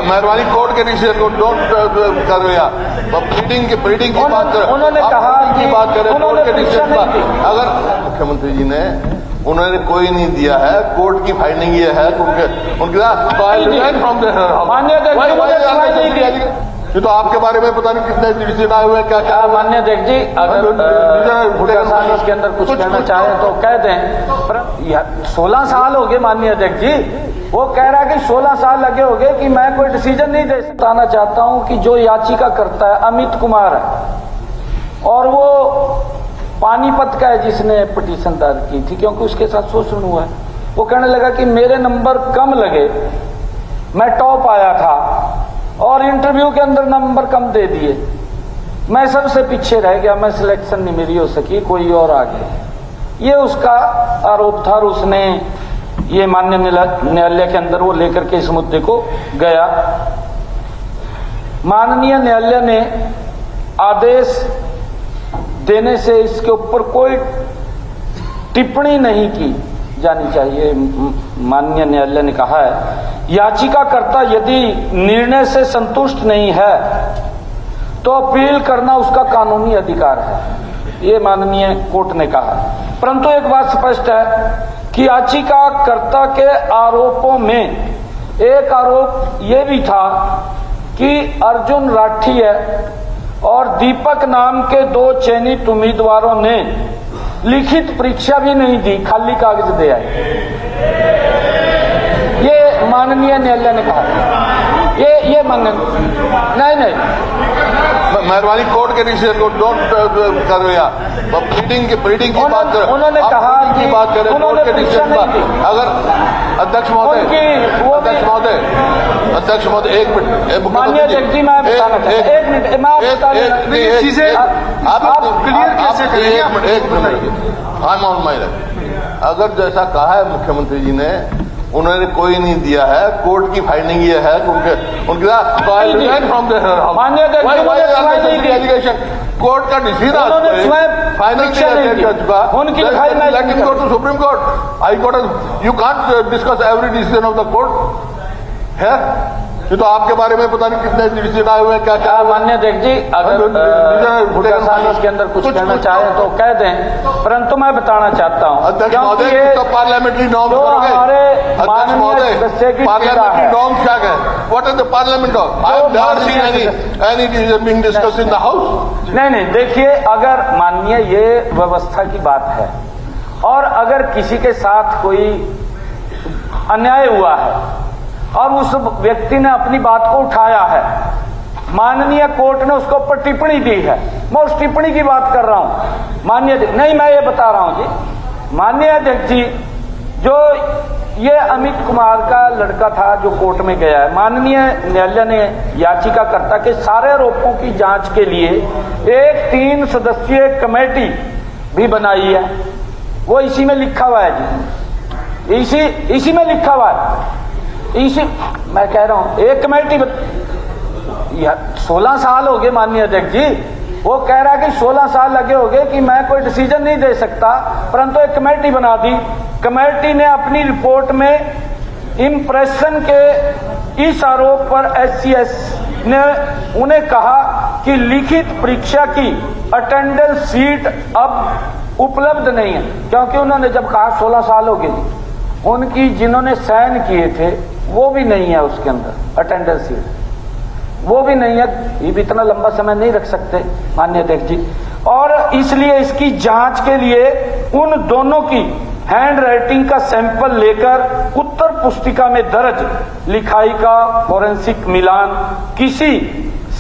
मेहरबानी कोर्ट के डिसीजन को डोंट करो यार। प्लीडिंग की बात करें, उन्होंने कहा की बात करें कोर्ट के डिसीजन नहीं की। अगर मुख्यमंत्री जी ने उन्होंने कोई नहीं दिया है, कोर्ट की फाइंडिंग ये है ये तो आपके बारे में पता नहीं कितने डिसीजन आए हुए हैं, क्या क्या। मान्य अध्यक्ष जी, अगर इसके अंदर कुछ कहना चाहे तो कह दें, पर 16 साल हो गए माननीय अध्यक्ष जी। वो कह रहा है कि 16 साल लगे हो गए कि मैं कोई डिसीजन नहीं दे सकता। बताना चाहता हूं कि जो याचिका करता है अमित कुमार है, और वो पानीपत का है जिसने पिटीशन दायर की थी, क्योंकि उसके साथ शोषण हुआ है। वो कहने लगा कि मेरे नंबर कम लगे, मैं टॉप आया था और इंटरव्यू के अंदर नंबर कम दे दिए, मैं सबसे पीछे रह गया, मैं सिलेक्शन नहीं मेरी हो सकी, कोई और आ गया। ये उसका आरोप था और उसने ये माननीय न्यायालय के अंदर वो लेकर के इस मुद्दे को गया। माननीय न्यायालय ने आदेश देने से इसके ऊपर कोई टिप्पणी नहीं की जानी चाहिए। माननीय न्यायालय ने कहा है याचिकाकर्ता यदि निर्णय से संतुष्ट नहीं है तो अपील करना उसका कानूनी अधिकार है, ये माननीय कोर्ट ने कहा। परंतु एक बात स्पष्ट है कि याचिकाकर्ता के आरोपों में एक आरोप ये भी था कि अर्जुन राठिया और दीपक नाम के 2 चयनित उम्मीदवारों ने लिखित परीक्षा भी नहीं दी, खाली कागज दे आए। ये माननीय न्यायालय ने कहा। ये माननीय नहीं मेहरबानी कोर्ट के डिसीजन को डोंट करो यार। प्लीडिंग की बात करें, उन्होंने कहा की बात करें कोर्ट के डिसीजन पर। अगर अध्यक्ष महोदय एक मिनट माननीय अध्यक्ष जी, मैं बताना चाहता हूं, 1 मिनट मैं चीजें आप क्लियर कैसे करेंगे? एक minute I am on my right. अगर जैसा कहा है मुख्यमंत्री जी ने, उन्होंने कोई नहीं दिया है, कोर्ट की फाइंडिंग ये है कोर्ट का decision supreme court, high court. You can't discuss every decision of the court है। ये तो आपके बारे में पता नहीं कितने डिसीजन आए हुए हैं, क्या क्या। माननीय अध्यक्ष जी, अगर इसके अंदर कुछ कहना चाहे तो कह दें, परंतु मैं बताना चाहता हूं अध्यक्ष महोदय तो पार्लियामेंट्री नॉर्म्स करोगे। अध्यक्ष महोदय पार्लियामेंट्री नॉर्म्स क्या है? What is the parliament norm? I have never seen any decision being discussed in the house. नहीं देखिए, अगर माननीय ये व्यवस्था की बात है और अगर किसी के साथ कोई अन्याय हुआ है और उस व्यक्ति ने अपनी बात को उठाया है, माननीय कोर्ट ने उसके ऊपर टिप्पणी दी है, मैं उस टिप्पणी की बात कर रहा हूं। माननीय नहीं, मैं ये बता रहा हूं जी, माननीय अध्यक्ष जी, जो ये अमित कुमार का लड़का था जो कोर्ट में गया है, माननीय न्यायालय ने याचिकाकर्ता के सारे आरोपों की जांच के लिए एक 3 सदस्यीय कमेटी भी बनाई है। वो इसी में लिखा हुआ है जी, इसी में लिखा हुआ है। मैं कह रहा हूं एक कमेटी 16 साल हो गए माननीय अध्यक्ष जी। वो कह रहा है कि 16 साल लगे हो गए कि मैं कोई डिसीजन नहीं दे सकता, परंतु एक कमेटी बना दी। कमेटी ने अपनी रिपोर्ट में इंप्रेशन के इस आरोप पर SCS ने उन्हें कहा कि लिखित परीक्षा की अटेंडेंस सीट अब उपलब्ध नहीं है, क्योंकि उन्होंने जब कहा 16 साल हो गए, उनकी जिन्होंने साइन किए थे वो भी नहीं है उसके अंदर अटेंडेंस सीट, वो भी नहीं है। ये भी इतना लंबा समय नहीं रख सकते माननीय अध्यक्ष जी, और इसलिए इसकी जांच के लिए उन दोनों की हैंड राइटिंग का सैंपल लेकर उत्तर पुस्तिका में दर्ज लिखाई का फोरेंसिक मिलान किसी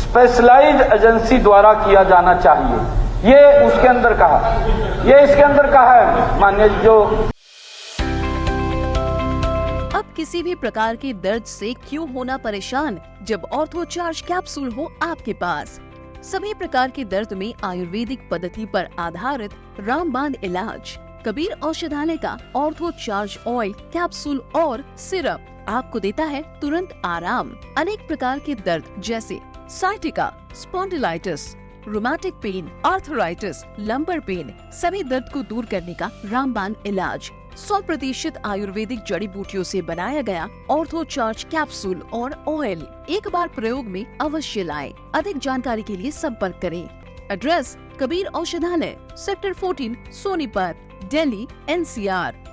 स्पेशलाइज्ड एजेंसी द्वारा किया जाना चाहिए। ये उसके अंदर कहा, ये इसके अंदर कहा है माननीय जो। अब किसी भी प्रकार के दर्द से क्यों होना परेशान, जब ऑर्थो चार्ज कैप्सूल हो आपके पास। सभी प्रकार के दर्द में आयुर्वेदिक पद्धति पर आधारित रामबाण इलाज। कबीर औषधालय का ऑर्थो चार्ज ऑयल कैप्सूल और सिरप आपको देता है तुरंत आराम। अनेक प्रकार के दर्द जैसे sciatica, spondylitis, rheumatic pain, arthritis, lumbar pain, सभी दर्द को दूर करने का रामबाण इलाज 100% आयुर्वेदिक जड़ी बूटियों से बनाया गया ऑर्थो चार्ज कैप्सूल और ऑयल एक बार प्रयोग में अवश्य लाएं। अधिक जानकारी के लिए संपर्क करें। एड्रेस: कबीर औषधालय, सेक्टर 14, सोनीपत, दिल्ली, NCR।